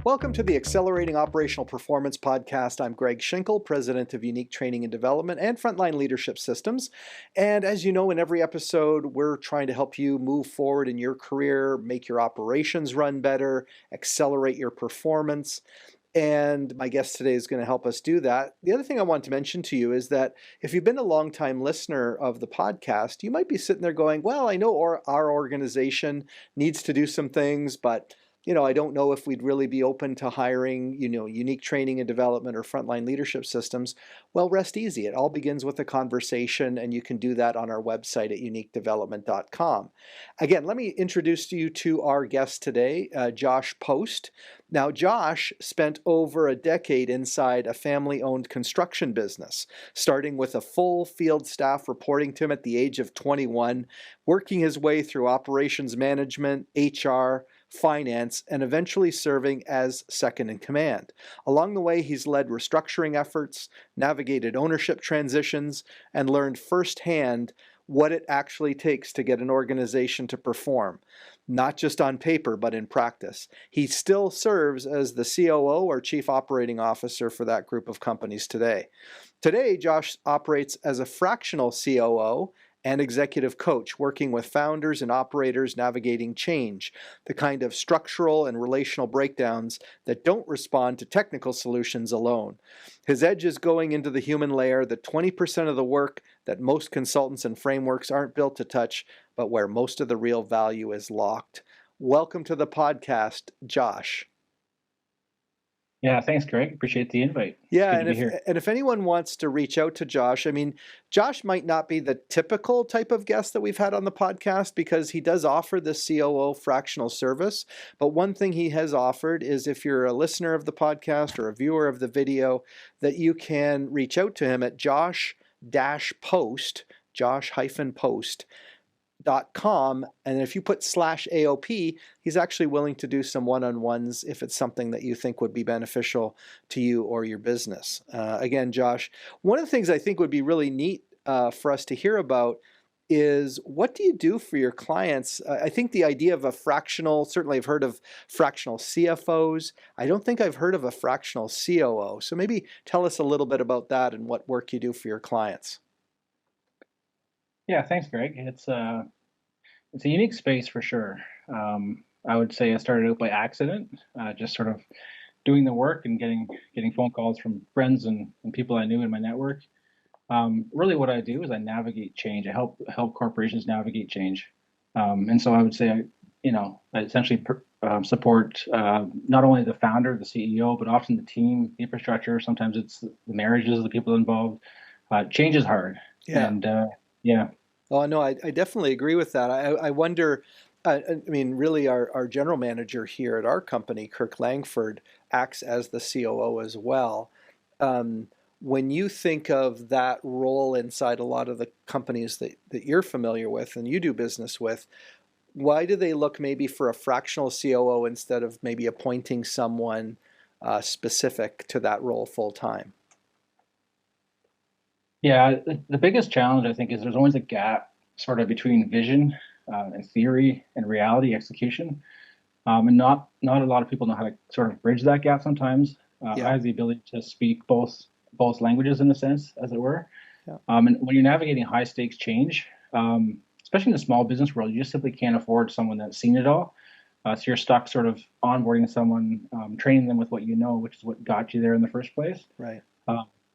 Welcome to the Accelerating Operational Performance podcast. I'm Greg Schinkel, President of Unique Training and Development and Frontline Leadership Systems. And as you know, in every episode, we're trying to help you move forward in your career, make your operations run better, accelerate your performance. And my guest today is going to help us do that. The other thing I want to mention to you is that if you've been a longtime listener of the podcast, you might be sitting there going, well, I know our organization needs to do some things, but I don't know if we'd really be open to hiring, unique training and development or frontline leadership systems. Well, rest easy. It all begins with a conversation, and you can do that on our website at uniquedevelopment.com. Again, let me introduce you to our guest today, Josh Post. Now, Josh spent over a decade inside a family-owned construction business, starting with a full field staff reporting to him at the age of 21, working his way through operations management, HR, finance, and eventually serving as second in command. Along the way, he's led restructuring efforts, navigated ownership transitions, and learned firsthand what it actually takes to get an organization to perform, not just on paper, but in practice. He still serves as the COO or Chief Operating Officer for that group of companies today. Today, Josh operates as a fractional COO and executive coach, working with founders and operators navigating change, the kind of structural and relational breakdowns that don't respond to technical solutions alone. His edge is going into the human layer, the 20% of the work that most consultants and frameworks aren't built to touch, but where most of the real value is locked. Welcome to the podcast, Josh. Yeah, thanks, Greg. Appreciate the invite. Yeah, and if anyone wants to reach out to Josh, Josh might not be the typical type of guest that we've had on the podcast because he does offer the COO fractional service. But one thing he has offered is if you're a listener of the podcast or a viewer of the video, that you can reach out to him at josh-post, josh-post.com, and if you put /AOP, he's actually willing to do some one-on-ones if it's something that you think would be beneficial to you or your business. Again, Josh, one of the things I think would be really neat for us to hear about is what do you do for your clients? I think the idea of a fractional, certainly I've heard of fractional CFOs. I don't think I've heard of a fractional COO. So maybe tell us a little bit about that and what work you do for your clients. Yeah, thanks, Greg. It's a unique space for sure. I would say I started out by accident, just sort of doing the work and getting phone calls from friends and people I knew in my network. Really, what I do is I navigate change. I help corporations navigate change, and so I would say I essentially support not only the founder, the CEO, but often the team, the infrastructure. Sometimes it's the marriages of the people involved. Change is hard, and yeah. Oh, no, I definitely agree with that. I wonder, really our general manager here at our company, Kirk Langford, acts as the COO as well. When you think of that role inside a lot of the companies that you're familiar with and you do business with, why do they look maybe for a fractional COO instead of maybe appointing someone specific to that role full time? Yeah, the biggest challenge I think is there's always a gap sort of between vision and theory and reality execution, and not a lot of people know how to sort of bridge that gap sometimes. I have the ability to speak both languages in a sense, as it were. Yeah. And when you're navigating high stakes change, especially in the small business world, you just simply can't afford someone that's seen it all. So you're stuck sort of onboarding someone, training them with what you know, which is what got you there in the first place. Right.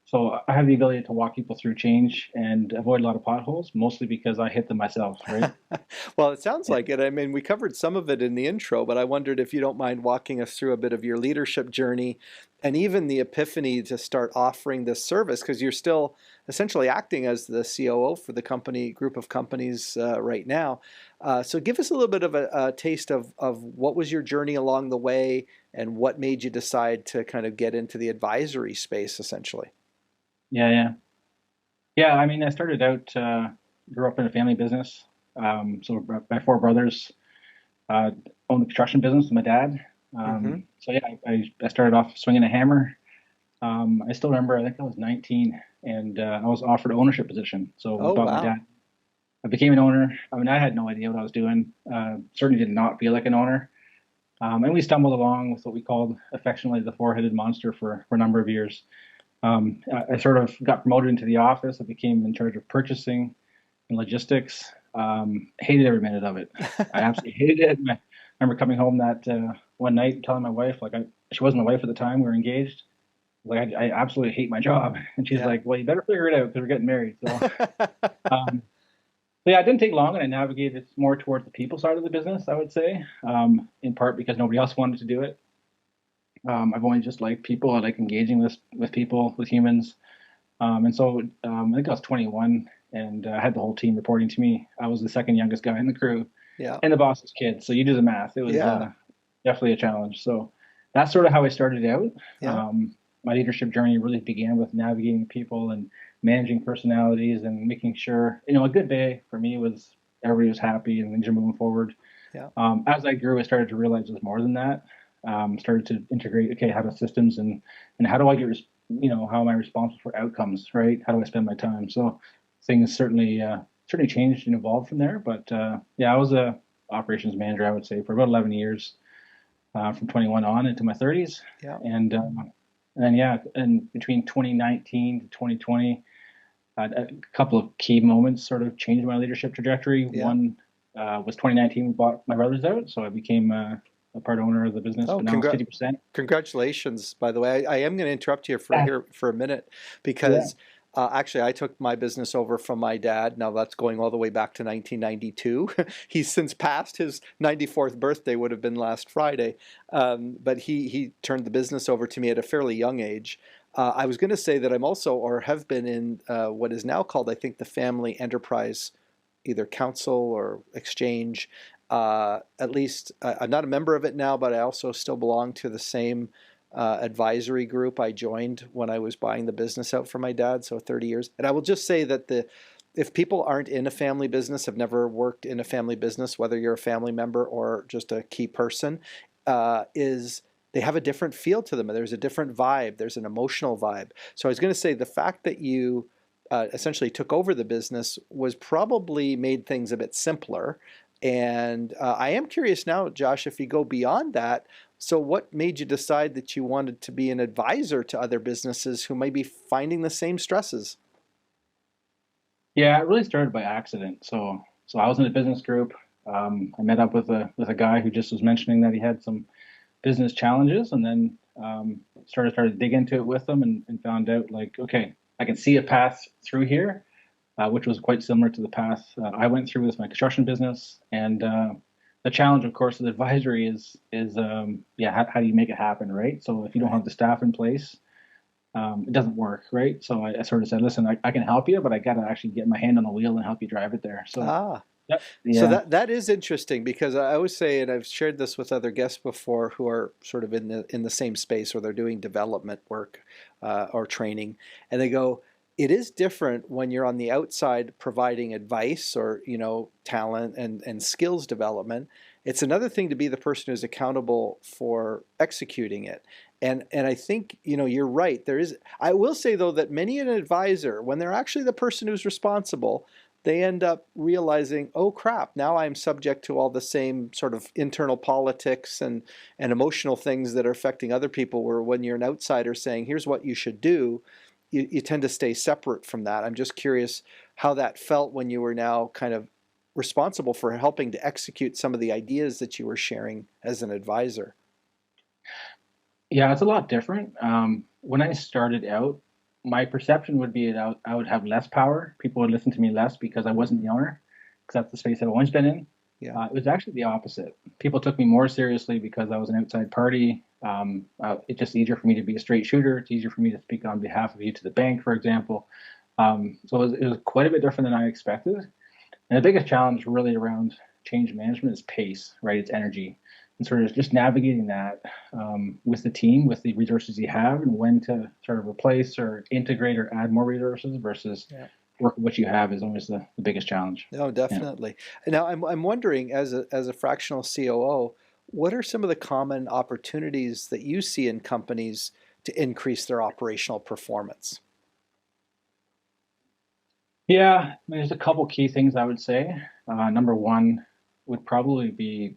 So I have the ability to walk people through change and avoid a lot of potholes, mostly because I hit them myself, right? Well, it sounds like it. We covered some of it in the intro, but I wondered if you don't mind walking us through a bit of your leadership journey and even the epiphany to start offering this service, because you're still essentially acting as the COO for the group of companies right now. So give us a little bit of a taste of what was your journey along the way and what made you decide to kind of get into the advisory space, essentially. Yeah. I started out, grew up in a family business. So my four brothers owned the construction business with my dad. So yeah, I started off swinging a hammer. I still remember, I think I was 19, and I was offered an ownership position. So my dad. I became an owner. I had no idea what I was doing. Certainly did not feel like an owner. And we stumbled along with what we called affectionately the four-headed monster for a number of years. I sort of got promoted into the office. I became in charge of purchasing and logistics. Hated every minute of it. I absolutely hated it. I remember coming home that one night and telling my wife, she wasn't my wife at the time, we were engaged. Like, I absolutely hate my job. And she's Yeah. like, well, you better figure it out because we're getting married. Um, so yeah, it didn't take long, and I navigated more towards the people side of the business, I would say, in part because nobody else wanted to do it. I've always just liked people. I like engaging with people, with humans. I think I was 21, and I had the whole team reporting to me. I was the second youngest guy in the crew, Yeah. and the boss's kid. So you do the math. It was Yeah. definitely a challenge. So that's sort of how I started out. Yeah. My leadership journey really began with navigating people and managing personalities and making sure, a good day for me was everybody was happy and things are moving forward. Yeah. As I grew, I started to realize it was more than that. Started to integrate, okay, how do systems and how do I how am I responsible for outcomes, right? How do I spend my time? So things certainly changed and evolved from there. But yeah, I was a operations manager, I would say, for about 11 years, from 21 on into my 30s. Yeah. And then, yeah, and between 2019 to 2020, a couple of key moments sort of changed my leadership trajectory. Yeah. One was 2019, we bought my brothers out, so I became a part owner of the business, Oh, but now it's 50%. congratulations, by the way. I am going to interrupt you for Yeah, here for a minute yeah. because actually I took my business over from my dad. Now that's going all the way back to 1992. He's since passed. His 94th birthday would have been last Friday. But he turned the business over to me at a fairly young age. I was going to say that I'm also or have been in what is now called, I think, the Family Enterprise either council or exchange. At least I'm not a member of it now, but I also still belong to the same advisory group I joined when I was buying the business out for my dad, so 30 years. And I will just say that if people aren't in a family business, have never worked in a family business, whether you're a family member or just a key person, is they have a different feel to them. There's a different vibe. There's an emotional vibe. So I was going to say the fact that you essentially took over the business was probably made things a bit simpler. And I am curious now, Josh, if you go beyond that, so what made you decide that you wanted to be an advisor to other businesses who may be finding the same stresses? Yeah, it really started by accident. So I was in a business group. I met up with a guy who just was mentioning that he had some business challenges, and then started to dig into it with them, and found out like, okay, I can see a path through here, which was quite similar to the path I went through with my construction business. And the challenge, of course, with advisory is yeah, how do you make it happen, right? So if you don't Right. have the staff in place, it doesn't work, right? So I sort of said, listen, I can help you, but I got to actually get my hand on the wheel and help you drive it there. So Ah, so yeah, that is interesting because I always say, and I've shared this with other guests before who are sort of in the same space where they're doing development work or training, and they go, it is different when you're on the outside providing advice or talent and skills development. It's another thing to be the person who's accountable for executing it. And I think you're right. There is. I will say though that many an advisor, when they're actually the person who's responsible, they end up realizing, oh crap, now I'm subject to all the same sort of internal politics and emotional things that are affecting other people. Where when you're an outsider saying, here's what you should do, you tend to stay separate from that. I'm just curious how that felt when you were now kind of responsible for helping to execute some of the ideas that you were sharing as an advisor. yeah, it's a lot different. When I started out, my perception would be that I would have less power. People would listen to me less because I wasn't the owner, because that's the space I've always been in. Yeah. It was actually the opposite. People took me more seriously because I was an outside party. It's just easier for me to be a straight shooter. It's easier for me to speak on behalf of you to the bank, for example. So it was quite a bit different than I expected. And the biggest challenge really around change management is pace, right? It's energy. And sort of just navigating that with the team, with the resources you have, and when to sort of replace or integrate or add more resources versus Yeah. work with what you have is always the biggest challenge. No, Yeah. definitely. Now, I'm wondering, as a fractional COO, what are some of the common opportunities that you see in companies to increase their operational performance? Yeah, there's a couple key things I would say. Number one would probably be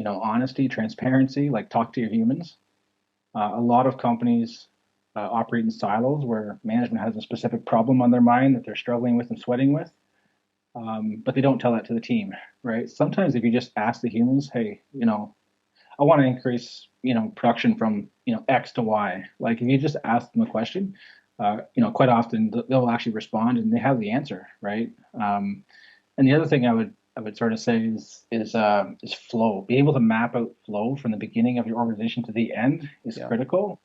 honesty, transparency, like talk to your humans. A lot of companies operate in silos where management has a specific problem on their mind that they're struggling with and sweating with, but they don't tell that to the team, right? Sometimes if you just ask the humans, hey, I want to increase, production from, X to Y. Like if you just ask them a question, quite often they'll actually respond and they have the answer, right? And the other thing I would sort of say is flow. Be able to map out flow from the beginning of your organization to the end is Yeah. critical.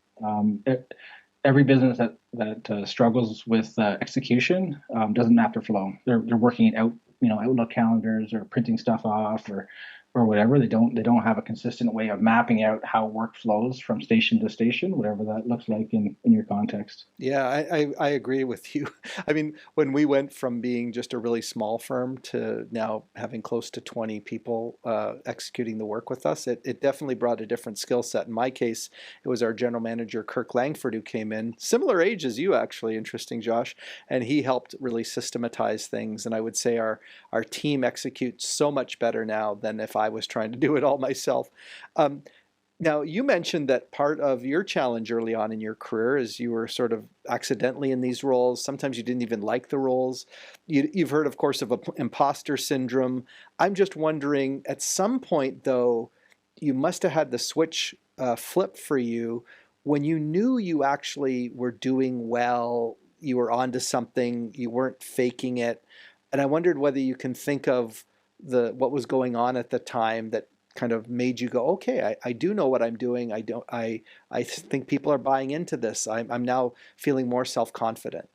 Every business that struggles with execution doesn't map their flow. They're working it out, Outlook calendars or printing stuff off or whatever. They don't have a consistent way of mapping out how work flows from station to station, whatever that looks like in your context. Yeah, I agree with you. I mean, when we went from being just a really small firm to now having close to 20 people executing the work with us, it definitely brought a different skill set. In my case, it was our general manager, Kirk Langford, who came in, similar age as you, actually, interesting, Josh, and he helped really systematize things. And I would say our team executes so much better now than if I was trying to do it all myself. Um, Now, you mentioned that part of your challenge early on in your career is you were sort of accidentally in these roles. Sometimes you didn't even like the roles. You've heard, of course, of imposter syndrome. I'm just wondering, at some point, though, you must have had the switch flip for you when you knew you actually were doing well, you were onto something, you weren't faking it. And I wondered whether you can think of what was going on at the time that kind of made you go, okay, I do know what I'm doing. I think people are buying into this. I'm now feeling more self-confident.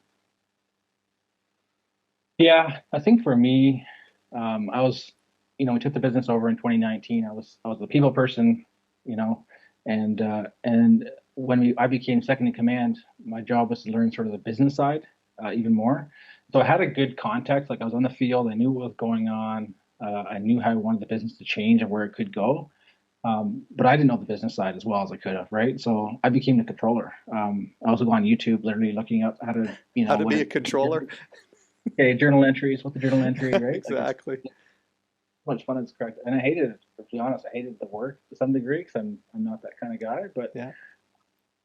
Yeah, I think for me, I was, we took the business over in 2019. I was a people person, you know, and when I became second in command, my job was to learn sort of the business side even more. So I had a good context. Like I was on the field, I knew what was going on. I knew how I wanted the business to change and where it could go. But I didn't know the business side as well as I could have, right? So I became the controller. I also go on YouTube, literally looking up how to, How to what be a it, controller? okay, journal entries, what's the journal entry, right? Like it's Exactly. much fun as correct. And I hated it, to be honest. I hated the work to some degree because I'm not that kind of guy. But Yeah.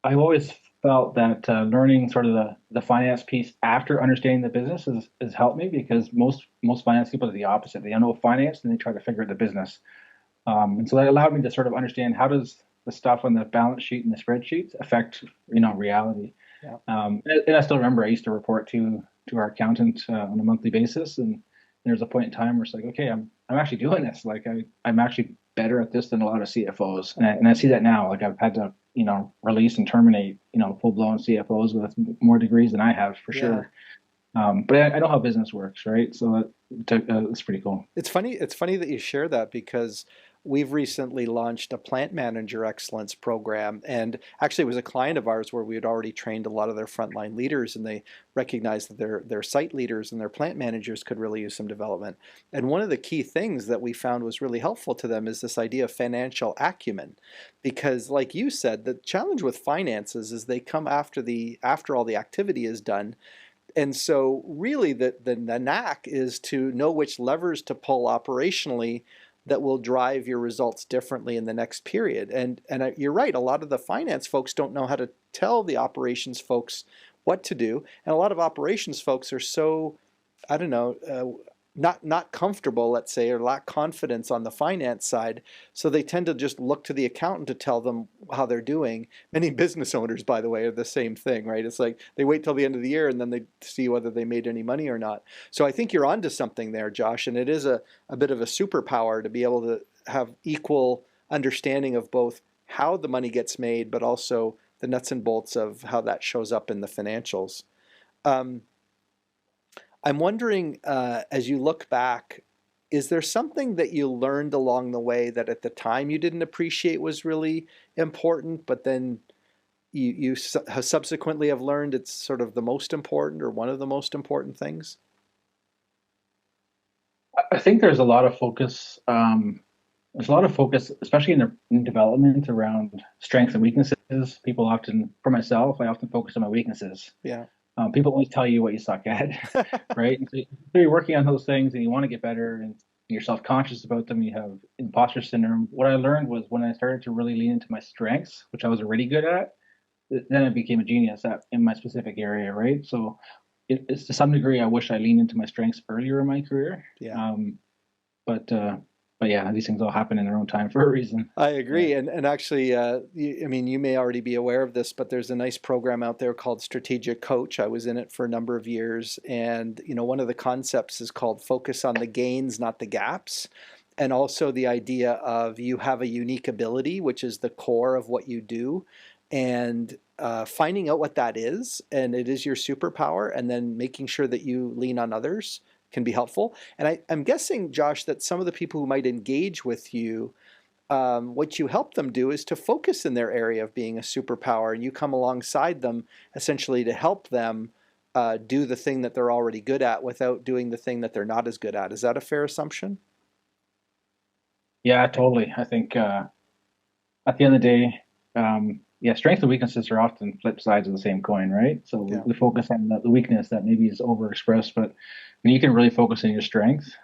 I've always felt that learning sort of the finance piece after understanding the business has helped me because most finance people are the opposite. They don't know finance and they try to figure out the business. And so that allowed me to sort of understand how does the stuff on the balance sheet and the spreadsheets affect reality. Yeah. And I still remember I used to report to our accountant on a monthly basis, and there's a point in time where it's like, okay, I'm actually doing this. Like I'm actually better at this than a lot of CFOs, and I see that now. Like I've had to release and terminate full blown CFOs with more degrees than I have for Yeah. sure. But I know how business works, right? So it's pretty cool. It's funny. It's funny that you share that because we've recently launched a plant manager excellence program, and actually, it was a client of ours where we had already trained a lot of their frontline leaders, and they recognized that their site leaders and their plant managers could really use some development. And one of the key things that we found was really helpful to them is this idea of financial acumen, because, like you said, the challenge with finances is they come after all the activity is done, and so really the knack is to know which levers to pull operationally that will drive your results differently in the next period. And you're right, a lot of the finance folks don't know how to tell the operations folks what to do. And a lot of operations folks are so, I don't know, not comfortable, let's say, or lack confidence on the finance side. So they tend to just look to the accountant to tell them how they're doing. Many business owners, by the way, are the same thing, right? It's like they wait till the end of the year and then they see whether they made any money or not. So I think you're onto something there, Josh, and it is a bit of a superpower to be able to have equal understanding of both how the money gets made, but also the nuts and bolts of how that shows up in the financials. Um, I'm wondering, as you look back, is there something that you learned along the way that at the time you didn't appreciate was really important, but then subsequently have learned it's sort of the most important or one of the most important things? I think there's a lot of focus. There's a lot of focus, especially in development, around strengths and weaknesses. People often, for myself, I often focus on my weaknesses. Yeah. People always tell you what you suck at, right? And so you're working on those things, and you want to get better. you're self-conscious about them, you have imposter syndrome. What I learned was when I started to really lean into my strengths, which I was already good at, then I became a genius in my specific area, right? So it's to some degree, I wish I leaned into my strengths earlier in my career. Yeah. Um, but uh, but yeah, these things all happen in their own time for a reason. I Yeah. agree, and actually, I mean, you may already be aware of this, but there's a nice program out there called Strategic Coach. I was in it for a number of years, and one of the concepts is called focus on the gains, not the gaps, and also the idea of you have a unique ability, which is the core of what you do, and finding out what that is, and it is your superpower, and then making sure that you lean on others can be helpful. And I'm guessing, Josh, that some of the people who might engage with you what you help them do is to focus in their area of being a superpower, and you come alongside them essentially to help them do the thing that they're already good at without doing the thing that they're not as good at. Is that a fair assumption? Yeah, totally. I think at the end of the day, yeah, strengths and weaknesses are often flip sides of the same coin, right? So Yeah. we focus on the weakness that maybe is overexpressed, but when you can really focus on your strengths,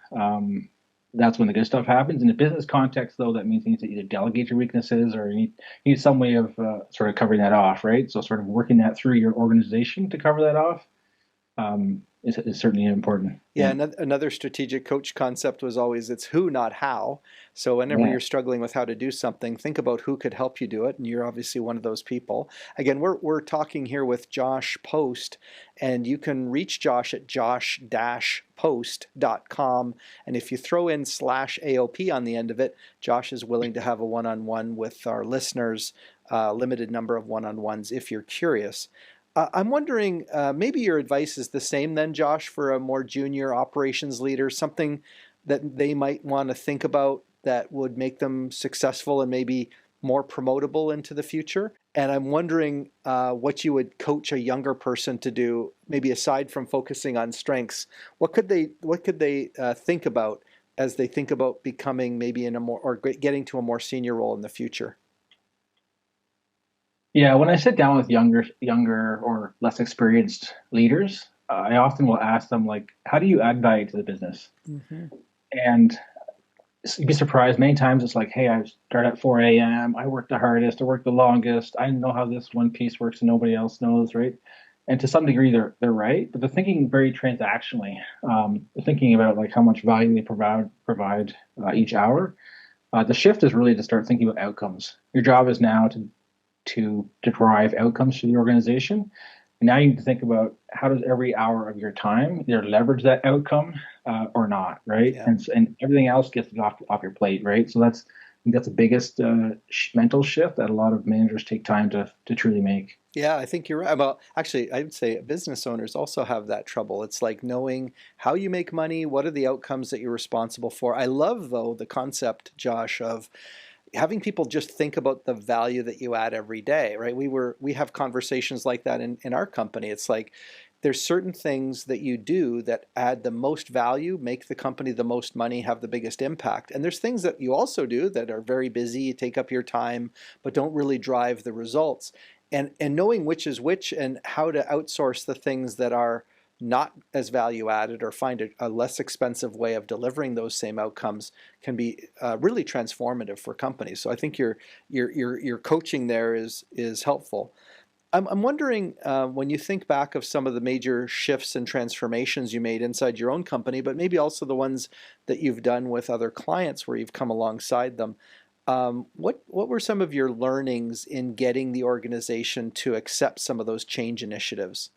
that's when the good stuff happens. In a business context, though, that means you need to either delegate your weaknesses or you need some way of sort of covering that off, right? So sort of working that through your organization to cover that off is certainly important. Yeah, Yeah. another strategic coach concept was always it's who, not how. So whenever Yeah. you're struggling with how to do something, think about who could help you do it, and you're obviously one of those people. Again, we're talking here with Josh Post, and you can reach Josh at josh-post.com. And if you throw in /AOP on the end of it, Josh is willing to have a one-on-one with our listeners, limited number of one-on-ones if you're curious. I'm wondering, maybe your advice is the same then, Josh, for a more junior operations leader, something that they might want to think about that would make them successful and maybe more promotable into the future. And I'm wondering what you would coach a younger person to do, maybe aside from focusing on strengths. What could they think about as they think about becoming maybe in a more or getting to a more senior role in the future? Yeah, when I sit down with younger or less experienced leaders, I often will ask them like, "How do you add value to the business?" Hmm. And you'd be surprised. Many times it's like, "Hey, I start at 4 a.m. I work the hardest, I work the longest. I know how this one piece works, and nobody else knows, right?" And to some degree, they're right, but they're thinking very transactionally. They're thinking about like how much value they provide each hour. The shift is really to start thinking about outcomes. Your job is now to drive outcomes for the organization. And now you need to think about how does every hour of your time either leverage that outcome or not, right? Yeah. And everything else gets off your plate, right? So I think that's the biggest mental shift that a lot of managers take time to truly make. Yeah, I think you're right. Well, actually, I would say business owners also have that trouble. It's like knowing how you make money, what are the outcomes that you're responsible for. I love, though, the concept, Josh, of having people just think about the value that you add every day, right? We have conversations like that in our company. It's like there's certain things that you do that add the most value, make the company the most money, have the biggest impact. And there's things that you also do that are very busy, take up your time, but don't really drive the results. And knowing which is which and how to outsource the things that are not as value added or find a less expensive way of delivering those same outcomes can be really transformative for companies. So I think your coaching there is helpful. I'm wondering when you think back of some of the major shifts and transformations you made inside your own company, but maybe also the ones that you've done with other clients where you've come alongside them. What were some of your learnings in getting the organization to accept some of those change initiatives?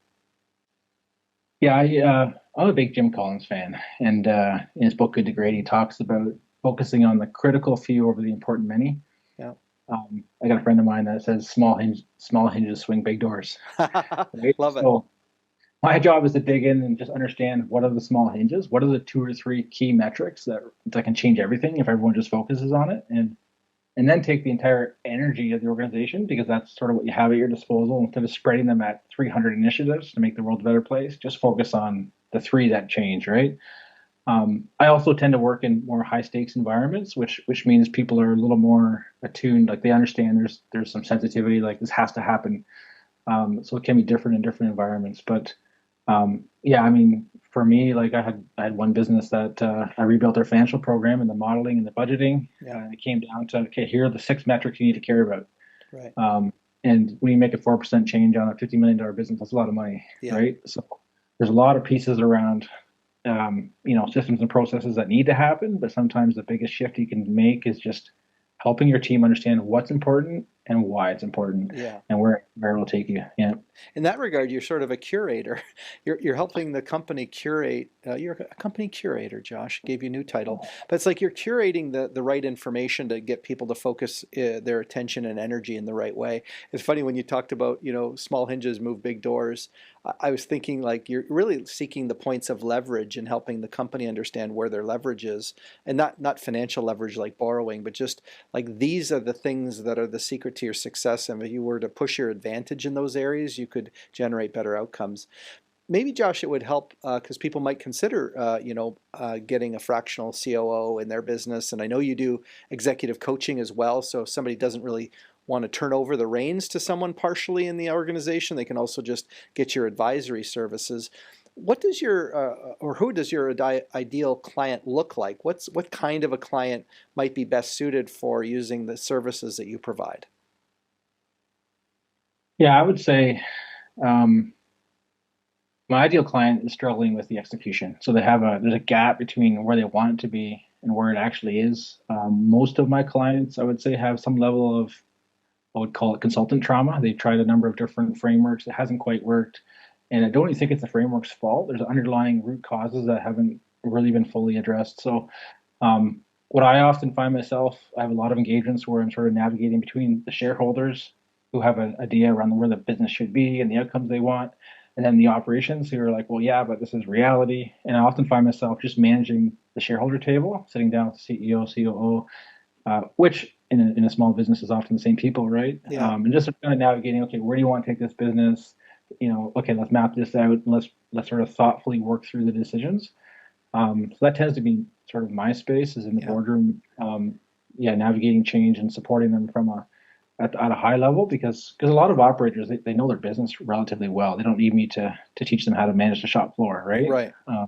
Yeah, I'm a big Jim Collins fan, and in his book Good to Great, he talks about focusing on the critical few over the important many. Yeah. I got a friend of mine that says small hinges swing big doors, right? Love it. So my job is to dig in and just understand what are the small hinges, what are the two or three key metrics that can change everything if everyone just focuses on it, and then take the entire energy of the organization because that's sort of what you have at your disposal instead of spreading them at 300 initiatives to make the world a better place. Just focus on the three that change, right? I also tend to work in more high stakes environments, which means people are a little more attuned, like they understand there's some sensitivity, like this has to happen. So it can be different in different environments, but Yeah, I mean, for me, like I had one business that I rebuilt their financial program and the modeling and the budgeting. Yeah, It came down to, okay, here are the 6 metrics you need to care about. right. Um, and when you make a 4% change on a $50 million business, that's a lot of money, Yeah. right? So there's a lot of pieces around, systems and processes that need to happen, but sometimes the biggest shift you can make is just helping your team understand what's important and why it's important Yeah. and where it will take you. Yeah. In that regard, you're sort of a curator. You're helping the company curate. You're a company curator, Josh. Gave you a new title, but it's like you're curating the right information to get people to focus their attention and energy in the right way. It's funny when you talked about small hinges move big doors. I was thinking like you're really seeking the points of leverage and helping the company understand where their leverage is, and not financial leverage like borrowing, but just like these are the things that are the secret to your success. And if you were to push your advantage in those areas, you could generate better outcomes. Maybe, Josh, it would help because people might consider, getting a fractional COO in their business. And I know you do executive coaching as well. So if somebody doesn't really want to turn over the reins to someone partially in the organization, they can also just get your advisory services. What does your or who does your ideal client look like? What kind of a client might be best suited for using the services that you provide? Yeah, I would say um, my ideal client is struggling with the execution. So there's a gap between where they want it to be and where it actually is. Most of my clients, I would say, have some level of, I would call it consultant trauma. They've tried a number of different frameworks. It hasn't quite worked. And I don't even think it's the framework's fault. There's underlying root causes that haven't really been fully addressed. So what I often find myself, I have a lot of engagements where I'm sort of navigating between the shareholders who have an idea around where the business should be and the outcomes they want, and then the operations who are like, well, yeah, but this is reality. And I often find myself just managing the shareholder table, sitting down with the CEO, COO, which in a small business is often the same people, right? Yeah, And just kind of navigating, okay, where do you want to take this business? Okay, let's map this out. And let's sort of thoughtfully work through the decisions. So that tends to be sort of my space is in the yeah. boardroom. Yeah, navigating change and supporting them from at a high level because a lot of operators they know their business relatively well. They don't need me to teach them how to manage the shop floor, right? Right. Yeah.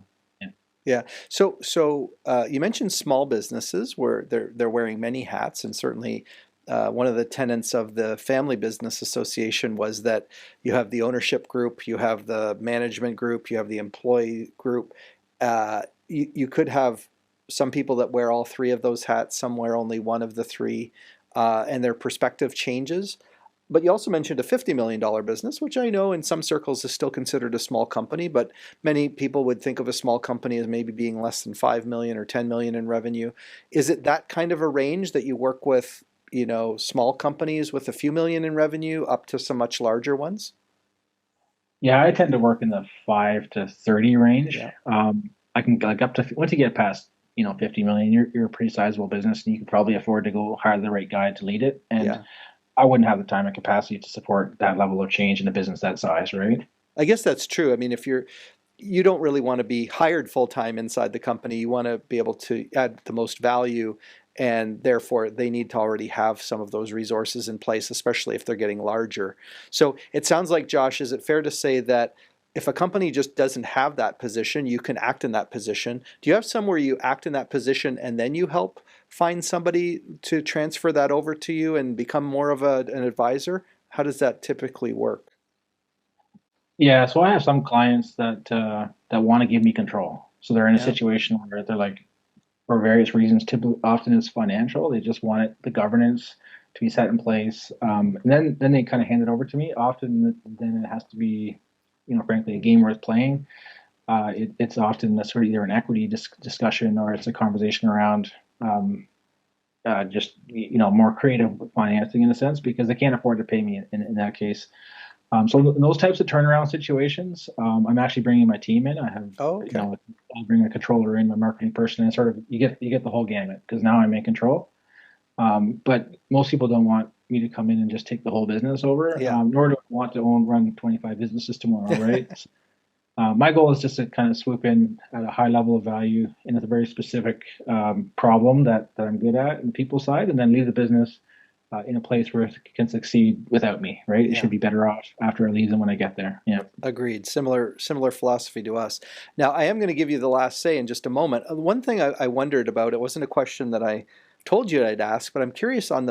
Yeah. So you mentioned small businesses where they're wearing many hats, and certainly one of the tenets of the Family Business Association was that you have the ownership group, you have the management group, you have the employee group. You could have some people that wear all three of those hats, some wear only one of the three, and their perspective changes. But you also mentioned a $50 million business, which I know in some circles is still considered a small company, but many people would think of a small company as maybe being less than 5 million or 10 million in revenue. Is it that kind of a range that you work with, small companies with a few million in revenue up to some much larger ones? Yeah, I tend to work in the 5 to 30 range. Yeah. I can like up to once you get past 50 million, you're a pretty sizable business, and you can probably afford to go hire the right guy to lead it. And Yeah. I wouldn't have the time and capacity to support that level of change in a business that size, right? I guess that's true. I mean, if you don't really want to be hired full time inside the company. You want to be able to add the most value, and therefore they need to already have some of those resources in place, especially if they're getting larger. So it sounds like, Josh, is it fair to say that if a company just doesn't have that position, you can act in that position? Do you have somewhere you act in that position and then you help find somebody to transfer that over to you and become more of an advisor? How does that typically work? Yeah, so I have some clients that want to give me control. So they're in a Yeah. situation where they're like, for various reasons, typically often it's financial. They just want the governance to be set in place, and then they kind of hand it over to me. Often, then it has to be, frankly, a game worth playing. It's often a sort of either an equity discussion or it's a conversation around just more creative financing in a sense because they can't afford to pay me in that case. So in those types of turnaround situations, I'm actually bringing my team in. I have, Oh, you okay. know, I'll bring a controller in, my marketing person, and sort of you get the whole gamut because now I'm in control. But most people don't want me to come in and just take the whole business over, Yeah. nor do I want to run 25 businesses tomorrow, right? So, my goal is just to kind of swoop in at a high level of value in a very specific problem that I'm good at in the people side, and then leave the business in a place where it can succeed without me, right? It Yeah. should be better off after I leave than when I get there. Yeah. Agreed. Similar philosophy to us. Now, I am going to give you the last say in just a moment. One thing I wondered about, it wasn't a question that I told you I'd ask, but I'm curious on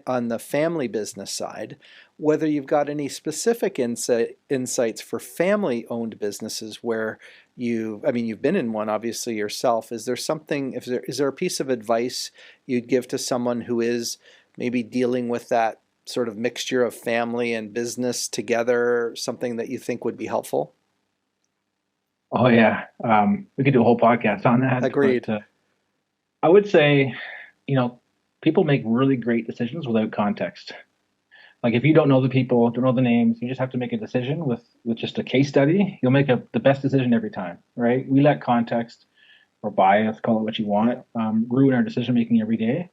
on the family business side, whether you've got any specific insights for family-owned businesses where I mean, you've been in one obviously yourself. Is there something, is there a piece of advice you'd give to someone who is maybe dealing with that sort of mixture of family and business together, something that you think would be helpful? Oh yeah. We could do a whole podcast on that, but Agreed. I would say, you know, people make really great decisions without context. Like if you don't know the people, don't know the names, you just have to make a decision with just a case study. You'll make the best decision every time, right? We let context or bias, call it what you Yeah. want, ruin our decision making every day.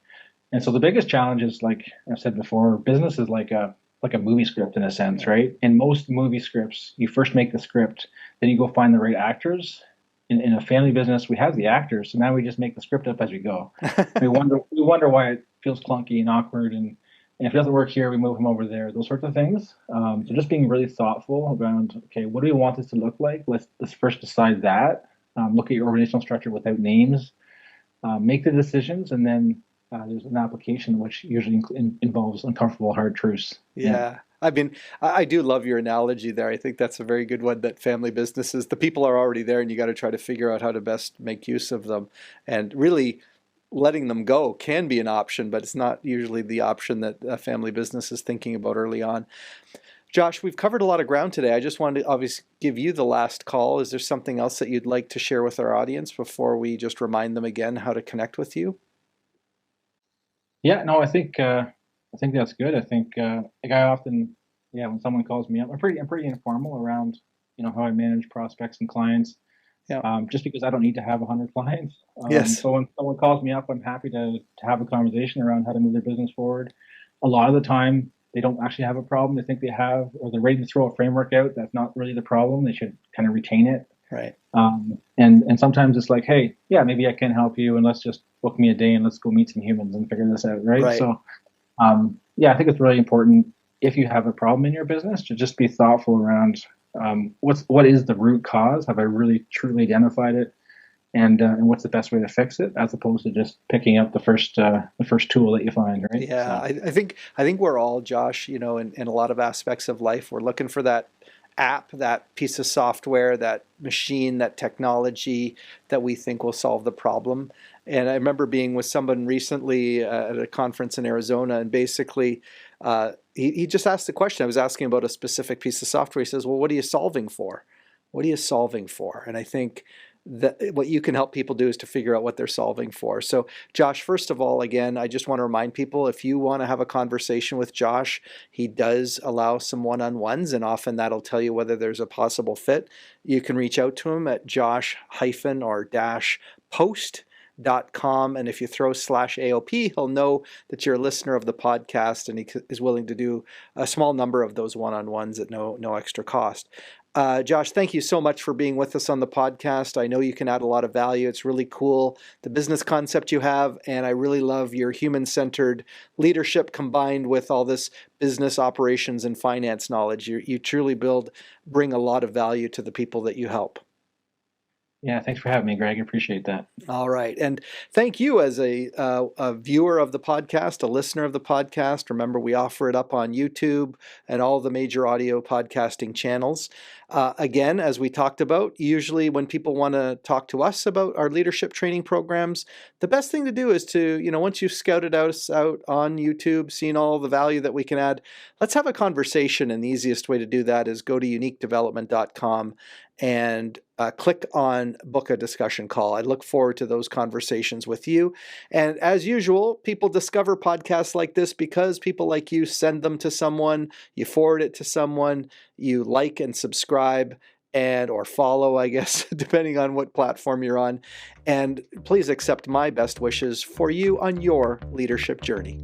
And so the biggest challenge is, like I've said before, business is like a movie script in a sense, Yeah. right? In most movie scripts, you first make the script, then you go find the right actors. In a family business, we have the actors, so now we just make the script up as we go. We wonder why it feels clunky and awkward, and if it doesn't work here, we move them over there. Those sorts of things. So just being really thoughtful around, okay, what do we want this to look like? Let's first decide that. Look at your organizational structure without names. Make the decisions, and then there's an application which usually involves uncomfortable, hard truths. Yeah. Yeah. I mean, I do love your analogy there. I think that's a very good one, that family businesses, the people are already there and you got to try to figure out how to best make use of them. And really letting them go can be an option, but it's not usually the option that a family business is thinking about early on. Josh, we've covered a lot of ground today. I just wanted to obviously give you the last call. Is there something else that you'd like to share with our audience before we just remind them again how to connect with you? Yeah, no, I think that's good. I think like I often, yeah, when someone calls me up, I'm pretty informal around, how I manage prospects and clients. Yeah. Just because I don't need to have 100 clients. Yes. So when someone calls me up, I'm happy to have a conversation around how to move their business forward. A lot of the time, they don't actually have a problem. They think they have, or they're ready to throw a framework out. That's not really the problem. They should kind of retain it. Right. And sometimes it's like, hey, yeah, maybe I can help you, and let's just book me a day and let's go meet some humans and figure this out, right? Right. So, yeah, I think it's really important if you have a problem in your business to just be thoughtful around what is the root cause? Have I really truly identified it? And what's the best way to fix it, as opposed to just picking up the first tool that you find, right? Yeah, So I think we're all, Josh, in a lot of aspects of life, we're looking for that app, that piece of software, that machine, that technology that we think will solve the problem. And I remember being with someone recently at a conference in Arizona, and basically he just asked the question. I was asking about a specific piece of software. He says, "Well, what are you solving for? What are you solving for?" And I think that what you can help people do is to figure out what they're solving for. So, Josh, first of all, again, I just want to remind people, if you want to have a conversation with Josh, he does allow some one-on-ones, and often that'll tell you whether there's a possible fit. You can reach out to him at josh hyphen or dash post.com, and if you throw /AOP, he'll know that you're a listener of the podcast, and he is willing to do a small number of those one-on-ones at no extra cost. Josh, thank you so much for being with us on the podcast. I know you can add a lot of value. It's really cool, the business concept you have, and I really love your human-centered leadership combined with all this business operations and finance knowledge. You truly bring a lot of value to the people that you help. yeah, thanks for having me, Greg. I appreciate that. All right. And thank you as a viewer of the podcast, a listener of the podcast. Remember, we offer it up on YouTube and all the major audio podcasting channels. Again, as we talked about, usually when people want to talk to us about our leadership training programs, the best thing to do is to, once you've scouted us out on YouTube, seen all the value that we can add, let's have a conversation. And the easiest way to do that is go to uniquedevelopment.com and click on book a discussion call. I look forward to those conversations with you. And as usual, people discover podcasts like this because people like you send them to someone, you forward it to someone, you like and subscribe and or follow, I guess, depending on what platform you're on. And please accept my best wishes for you on your leadership journey.